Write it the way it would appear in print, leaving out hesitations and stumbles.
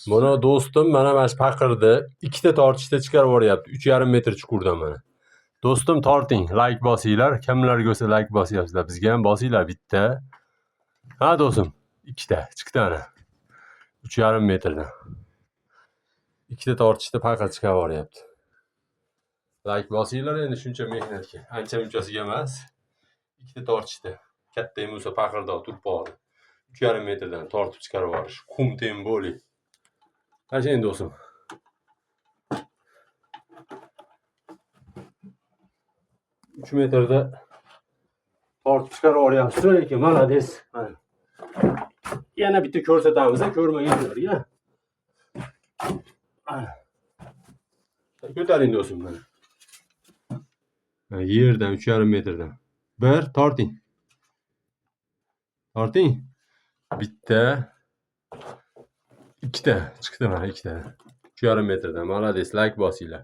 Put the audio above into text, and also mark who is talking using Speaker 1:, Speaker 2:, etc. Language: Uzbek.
Speaker 1: Mana do'stim mana shu paqirni ikkita tortishda chiqarib yuboryapti. 3,5 metr chuqurdan mana. Do'stim torting, like bosinglar. Kimlar bo'lsa like bosyapsizlar. Bizga ham bosinglar bitta. Ha do'stim, ikkita chiqdi ana. 3,5 metrdan. Ikkita tortishda paqir chiqarib yuboryapti. Like bosinglar endi shuncha mehnatga. Ancha munchasiga emas. Ikkita tortishda. Katta bo'lsa paqirda turib qoldi. 3,5 metrdan tortib chiqarib yuborish. Qum tem bo'li. Qachon do'stim? Uch metrda tortib chiqarib yuboryapsiz lekin malades. Yana bitta ko'rsatamiz, ko'rmaganlarga. Ko'taring do'stim mana. Yerdan 3,5 metrdan. Bir torting. Torting. Bitta. Ikkita chiqdi mana ikkita. 3,5 metrdan. Malades, like bosinglar.